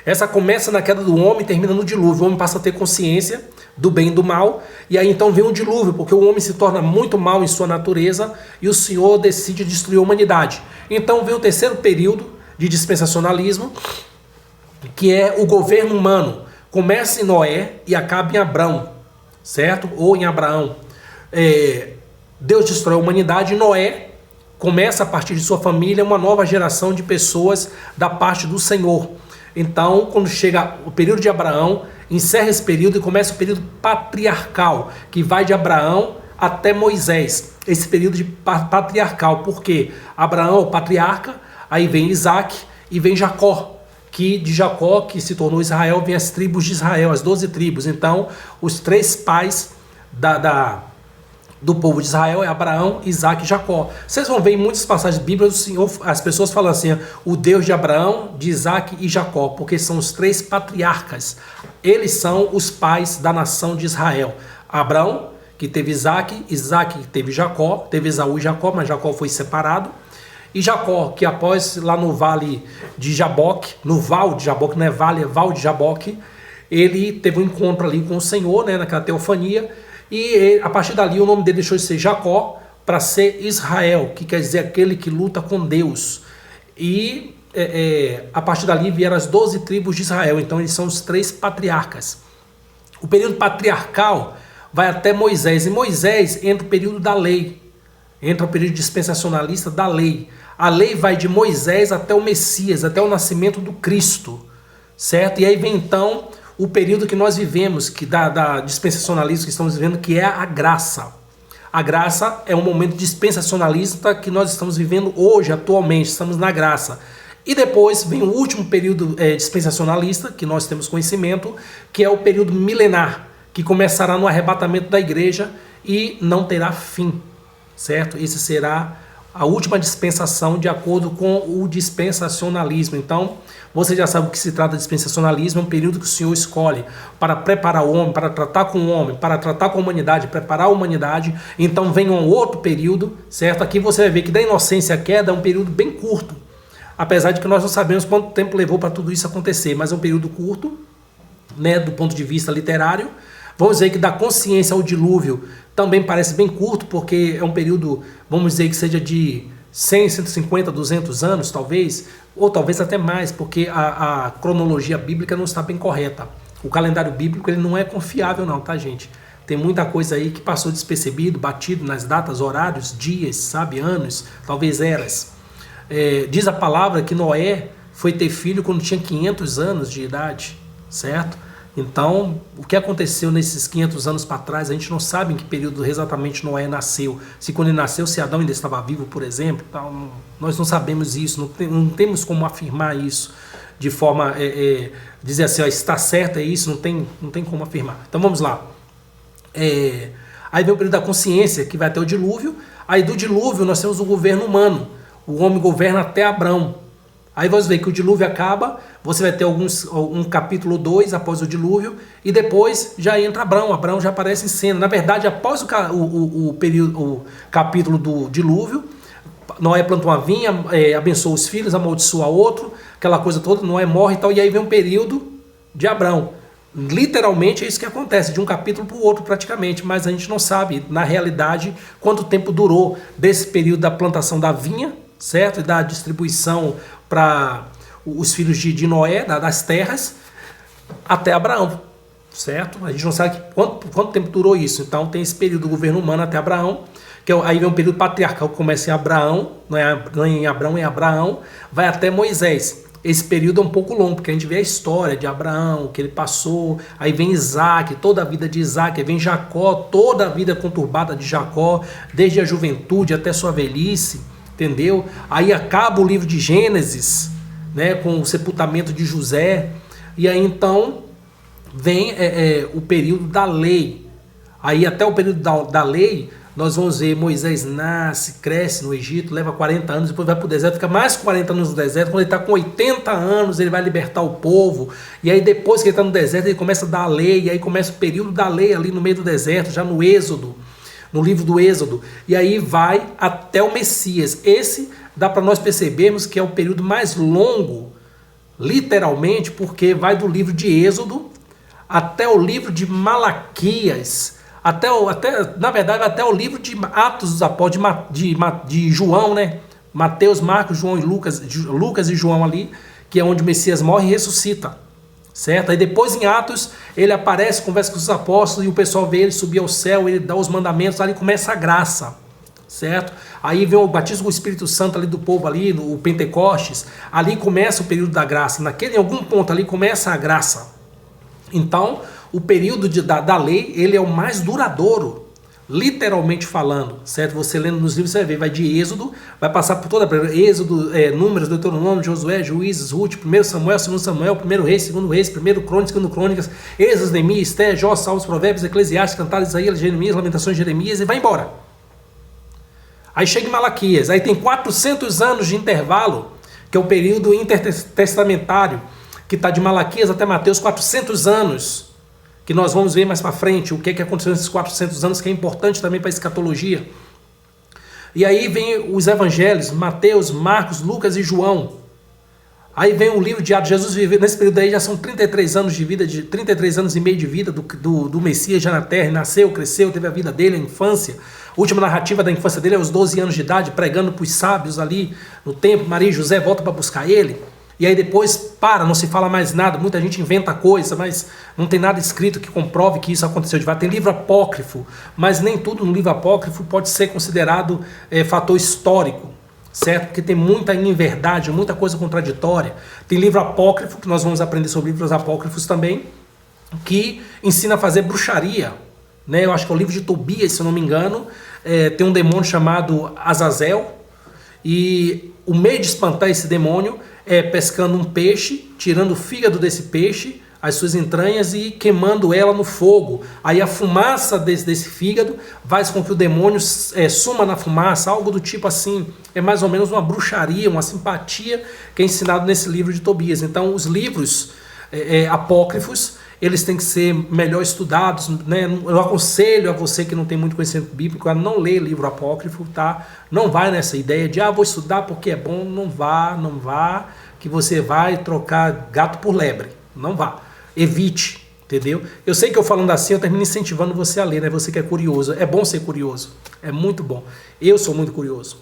Essa começa na queda do homem e termina no dilúvio. O homem passa a ter consciência do bem e do mal, e aí então vem o dilúvio, porque o homem se torna muito mal em sua natureza e o Senhor decide destruir a humanidade. Então vem o terceiro período de dispensacionalismo, que é o governo humano, Começa em Noé e acaba em Abrão, certo? Ou em Abraão. Deus destrói a humanidade e Noé começa a partir de sua família uma nova geração de pessoas da parte do Senhor. Então, quando chega o período de Abraão, encerra esse período e começa o período patriarcal, que vai de Abraão até Moisés. Esse período de patriarcal, porque Abraão é o patriarca, aí vem Isaac e vem Jacó, que de Jacó, que se tornou Israel, vem as tribos de Israel, as 12 tribos. Então, os três pais do povo de Israel é Abraão, Isaac e Jacó. Vocês vão ver em muitas passagens bíblicas do Senhor, as pessoas falam assim, o Deus de Abraão, de Isaac e Jacó, porque são os três patriarcas. Eles são os pais da nação de Israel. Abraão, que teve Isaac, Isaac que teve Jacó, teve Esaú e Jacó, mas Jacó foi separado. E Jacó, que após lá no vale de Jaboque, no val de Jaboque, não é vale, é val de Jaboque, ele teve um encontro ali com o Senhor, né, naquela teofania, e a partir dali o nome dele deixou de ser Jacó para ser Israel, que quer dizer aquele que luta com Deus. E a partir dali vieram as 12 tribos de Israel, então eles são os três patriarcas. O período patriarcal vai até Moisés, e Moisés entra o período da lei, entra o período dispensacionalista da lei. A lei vai de Moisés até o Messias, até o nascimento do Cristo, certo? E aí vem então o período que nós vivemos, que da dispensacionalismo que estamos vivendo, que é a graça. A graça é um momento dispensacionalista que nós estamos vivendo hoje, atualmente, estamos na graça. E depois vem o último período dispensacionalista, que nós temos conhecimento, que é o período milenar, que começará no arrebatamento da igreja e não terá fim, certo? Esse será a última dispensação de acordo com o dispensacionalismo. Então, você já sabe o que se trata de dispensacionalismo, é um período que o Senhor escolhe para preparar o homem, para tratar com o homem, para tratar com a humanidade, preparar a humanidade. Então vem um outro período, certo? Aqui você vai ver que da inocência à queda é um período bem curto, apesar de que nós não sabemos quanto tempo levou para tudo isso acontecer, mas é um período curto, né, do ponto de vista literário. Vamos dizer que da consciência ao dilúvio também parece bem curto, porque é um período, vamos dizer que seja de 100, 150, 200 anos, talvez, ou talvez até mais, porque a cronologia bíblica não está bem correta. O calendário bíblico ele não é confiável não, tá, gente? Tem muita coisa aí que passou despercebido, batido nas datas, horários, dias, sabe, anos, talvez eras. Diz a palavra que Noé foi ter filho quando tinha 500 anos de idade, certo? Então, o que aconteceu nesses 500 anos para trás, a gente não sabe em que período exatamente Noé nasceu. Se quando ele nasceu, se Adão ainda estava vivo, por exemplo. Então, nós não sabemos isso, não temos como afirmar isso de forma, dizer assim, ó, está certo, é isso, não tem como afirmar. Então, vamos lá. Aí vem o período da consciência, que vai até o dilúvio. Aí do dilúvio nós temos o governo humano. O homem governa até Abrão. Aí você vê que o dilúvio acaba, você vai ter um capítulo 2 após o dilúvio, e depois já entra Abrão. Abrão já aparece em cena. Na verdade, após o capítulo do dilúvio, Noé planta uma vinha, abençoa os filhos, amaldiçoa outro, aquela coisa toda, Noé morre e tal, e aí vem um período de Abrão. Literalmente é isso que acontece, de um capítulo para o outro praticamente, mas a gente não sabe, na realidade, quanto tempo durou desse período da plantação da vinha, certo? E da distribuição para os filhos de Noé, das terras, até Abraão, certo? A gente não sabe quanto tempo durou isso. Então tem esse período do governo humano até Abraão, que aí vem um período patriarcal que começa em Abraão, não é em Abraão, é em Abraão, vai até Moisés. Esse período é um pouco longo, porque a gente vê a história de Abraão, que ele passou, aí vem Isaac, toda a vida de Isaac, aí vem Jacó, toda a vida conturbada de Jacó, desde a juventude até sua velhice, entendeu? Aí acaba o livro de Gênesis, né, com o sepultamento de José, e aí então vem o período da lei. Aí até o período da lei, nós vamos ver Moisés nasce, cresce no Egito, leva 40 anos, depois vai para o deserto, fica mais 40 anos no deserto. Quando ele está com 80 anos, ele vai libertar o povo. E aí depois que ele está no deserto, ele começa a dar a lei, e aí começa o período da lei ali no meio do deserto, já no Êxodo, no livro do Êxodo. E aí vai até o Messias. Esse dá para nós percebermos que é o período mais longo, literalmente, porque vai do livro de Êxodo até o livro de Malaquias, na verdade, até o livro de Atos dos Apóstolos, de João, né? Mateus, Marcos, João e Lucas e João ali, que é onde o Messias morre e ressuscita. certo? Aí depois em Atos, ele aparece, conversa com os apóstolos e o pessoal vê ele subir ao céu, ele dá os mandamentos, ali começa a graça, certo? Aí vem o batismo com o Espírito Santo ali do povo ali, o Pentecostes, ali começa o período da graça, em algum ponto ali começa a graça. Então, o período da lei, ele é o mais duradouro, literalmente falando, certo? Você lendo nos livros, você vai ver, vai de Êxodo, vai passar por toda a Êxodo, Números, Deuteronômio, Josué, Juízes, Ruth, 1 Samuel, 2 Samuel, 1 Reis, 2 Reis, 1 Crônicas, 2 Crônicas, Êxodo, Neemias, Esté, Jó, Salmos, Provérbios, Eclesiastes, Cantares, Isaías, Jeremias, Lamentações, Jeremias, e vai embora. Aí chega em Malaquias, aí tem 400 anos de intervalo, que é o período intertestamentário, que está de Malaquias até Mateus, 400 anos, que nós vamos ver mais para frente o que aconteceu nesses 400 anos, que é importante também para a escatologia. E aí vem os evangelhos, Mateus, Marcos, Lucas e João. Aí vem o livro de Atos. Jesus viveu nesse período aí, já são 33 anos de vida, 33 anos e meio de vida do Messias já na terra, nasceu, cresceu, teve a vida dele, a infância. A última narrativa da infância dele é aos 12 anos de idade, pregando para os sábios ali no templo. Maria e José voltam para buscar ele. E aí depois não se fala mais nada, muita gente inventa coisa, mas não tem nada escrito que comprove que isso aconteceu de fato. Tem livro apócrifo, mas nem tudo no livro apócrifo pode ser considerado fator histórico, certo? Porque tem muita inverdade, muita coisa contraditória. Tem livro apócrifo, que nós vamos aprender sobre livros apócrifos também, que ensina a fazer bruxaria, né? Eu acho que é o livro de Tobias, se eu não me engano, tem um demônio chamado Azazel, e o meio de espantar esse demônio é pescando um peixe, tirando o fígado desse peixe, as suas entranhas e queimando ela no fogo. Aí a fumaça desse fígado faz com que o demônio suma na fumaça, algo do tipo assim. É mais ou menos uma bruxaria, uma simpatia que é ensinado nesse livro de Tobias. Então os livros apócrifos, eles têm que ser melhor estudados, né? Eu aconselho a você que não tem muito conhecimento bíblico a não ler livro apócrifo, tá? Não vai nessa ideia de, vou estudar porque é bom. Não vá, que você vai trocar gato por lebre. Não vá. Evite, entendeu? Eu sei que eu falando assim, eu termino incentivando você a ler, né? Você que é curioso. É bom ser curioso. É muito bom. Eu sou muito curioso.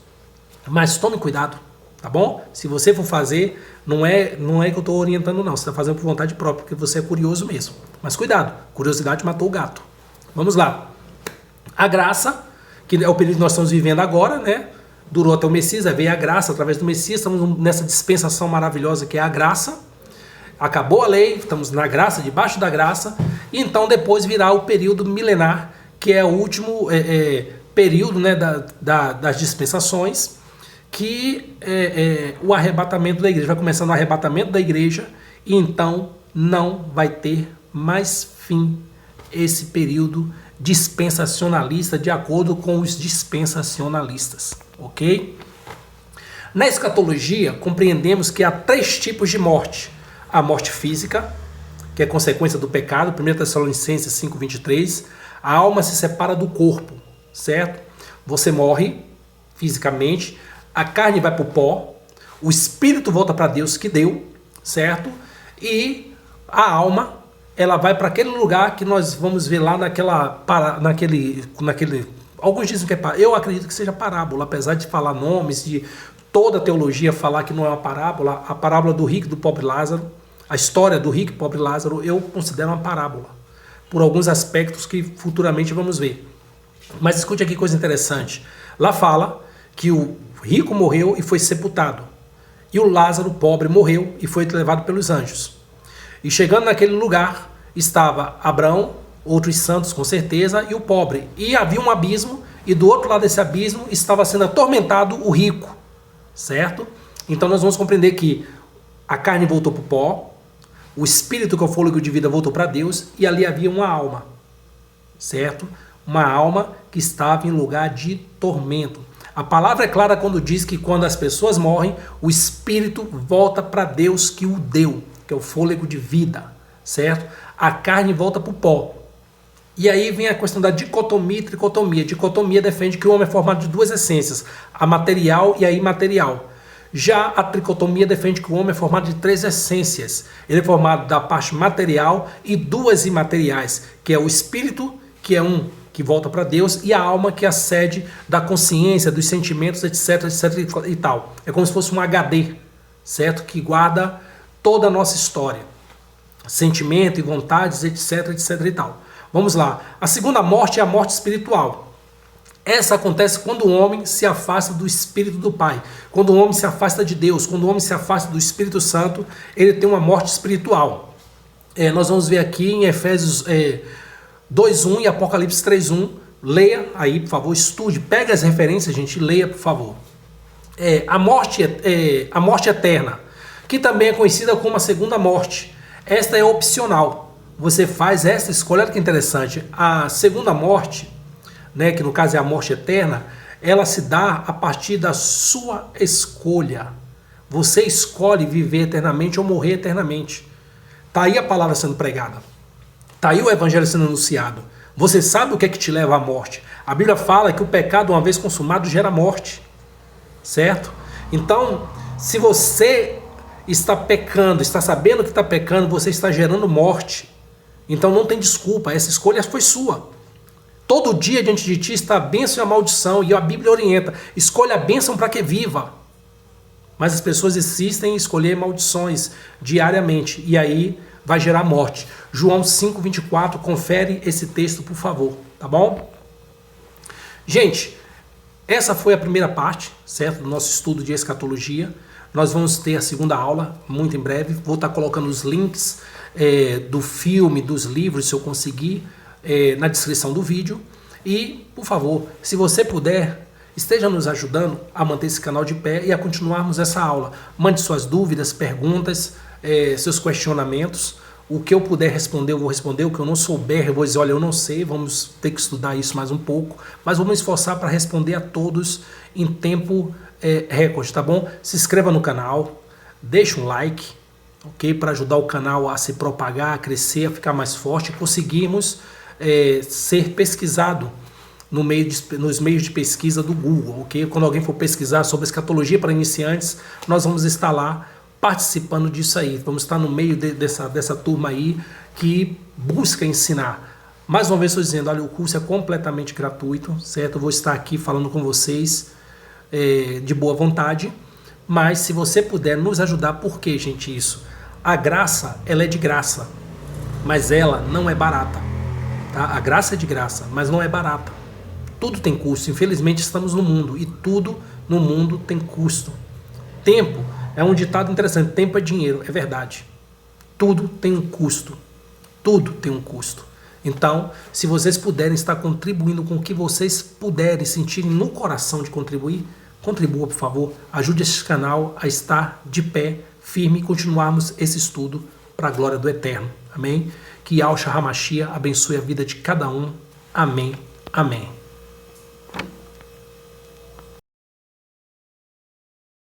Mas tome cuidado, tá bom? Se você for fazer, não é que eu estou orientando, não. Você está fazendo por vontade própria, porque você é curioso mesmo. Mas cuidado, curiosidade matou o gato. Vamos lá. A graça, que é o período que nós estamos vivendo agora, né? Durou até o Messias, aí veio a graça através do Messias. Estamos nessa dispensação maravilhosa que é a graça. Acabou a lei, estamos na graça, debaixo da graça. E então depois virá o período milenar, que é o último período, né, das dispensações, que o arrebatamento da igreja. Vai começando o arrebatamento da igreja e então não vai ter mais fim esse período dispensacionalista, de acordo com os dispensacionalistas, ok? Na escatologia, compreendemos que há 3 tipos de morte. A morte física, que é consequência do pecado, 1 Tessalonicenses 5:23, a alma se separa do corpo, certo? Você morre fisicamente, a carne vai para o pó, o espírito volta para Deus que deu, certo? E a alma, ela vai para aquele lugar que nós vamos ver lá naquele alguns dizem que eu acredito que seja parábola, apesar de falar nomes, de toda a teologia falar que não é uma parábola. A parábola do rico e do pobre Lázaro, a história do rico e pobre Lázaro, eu considero uma parábola, por alguns aspectos que futuramente vamos ver. Mas escute aqui coisa interessante. Lá fala que o rico morreu e foi sepultado, e o Lázaro pobre morreu e foi levado pelos anjos. E chegando naquele lugar, estava Abraão, outros santos com certeza, e o pobre. E havia um abismo, e do outro lado desse abismo estava sendo atormentado o rico, certo? Então nós vamos compreender que a carne voltou para o pó, o espírito, que é o fôlego de vida, voltou para Deus, e ali havia uma alma, certo? Uma alma que estava em lugar de tormento. A palavra é clara quando diz que quando as pessoas morrem, o espírito volta para Deus que o deu, que é o fôlego de vida, certo? A carne volta para o pó. E aí vem a questão da dicotomia e tricotomia. Dicotomia defende que o homem é formado de 2 essências, a material e a imaterial. Já a tricotomia defende que o homem é formado de 3 essências. Ele é formado da parte material e 2 imateriais, que é o espírito, que é um que volta para Deus, e a alma, que é a sede da consciência, dos sentimentos, etc, etc e tal. É como se fosse um HD, certo? Que guarda toda a nossa história, sentimento e vontades, etc, etc e tal. Vamos lá. A segunda morte é a morte espiritual. Essa acontece quando o homem se afasta do Espírito do Pai. Quando o homem se afasta de Deus, quando o homem se afasta do Espírito Santo, ele tem uma morte espiritual. Nós vamos ver aqui em Efésios 2:1 e Apocalipse 3:1. Leia aí, por favor, estude, pegue as referências, gente, leia, por favor. A morte eterna, que também é conhecida como a segunda morte. Esta é opcional. Você faz essa escolha. Olha que interessante. A segunda morte, né, que no caso é a morte eterna, ela se dá a partir da sua escolha. Você escolhe viver eternamente ou morrer eternamente. Está aí a palavra sendo pregada. Está aí o evangelho sendo anunciado. Você sabe o que é que te leva à morte. A Bíblia fala que o pecado, uma vez consumado, gera morte. Certo? Então, se você está pecando, está sabendo que está pecando, você está gerando morte. Então não tem desculpa, essa escolha foi sua. Todo dia diante de ti está a bênção e a maldição, e a Bíblia orienta, escolha a bênção para que viva. Mas as pessoas insistem em escolher maldições diariamente, e aí vai gerar morte. João 5:24, confere esse texto, por favor, tá bom? Gente, essa foi a primeira parte, certo, do nosso estudo de escatologia. Nós vamos ter a segunda aula muito em breve. Vou estar colocando os links do filme, dos livros, se eu conseguir, na descrição do vídeo. E, por favor, se você puder, esteja nos ajudando a manter esse canal de pé e a continuarmos essa aula. Mande suas dúvidas, perguntas, seus questionamentos. O que eu puder responder, eu vou responder. O que eu não souber, eu vou dizer, olha, eu não sei, vamos ter que estudar isso mais um pouco. Mas vamos esforçar para responder a todos em tempo recorde, tá bom? Se inscreva no canal, deixa um like, ok? Para ajudar o canal a se propagar, a crescer, a ficar mais forte. Conseguimos ser pesquisado nos meios de pesquisa do Google, ok? Quando alguém for pesquisar sobre escatologia para iniciantes, nós vamos estar lá participando disso aí. Vamos estar no meio dessa turma aí que busca ensinar. Mais uma vez estou dizendo, olha, o curso é completamente gratuito, certo? Eu vou estar aqui falando com vocês de boa vontade, mas se você puder nos ajudar, por que, gente, isso? A graça, ela é de graça, mas ela não é barata, tá? A graça é de graça, mas não é barata. Tudo tem custo, infelizmente estamos no mundo, e tudo no mundo tem custo. Tempo é um ditado interessante, tempo é dinheiro, é verdade. Tudo tem um custo, tudo tem um custo. Então, se vocês puderem estar contribuindo com o que vocês puderem, sentirem no coração de contribuir, contribua, por favor. Ajude esse canal a estar de pé, firme e continuarmos esse estudo para a glória do Eterno. Amém? Que Yahshua HaMashiach abençoe a vida de cada um. Amém. Amém.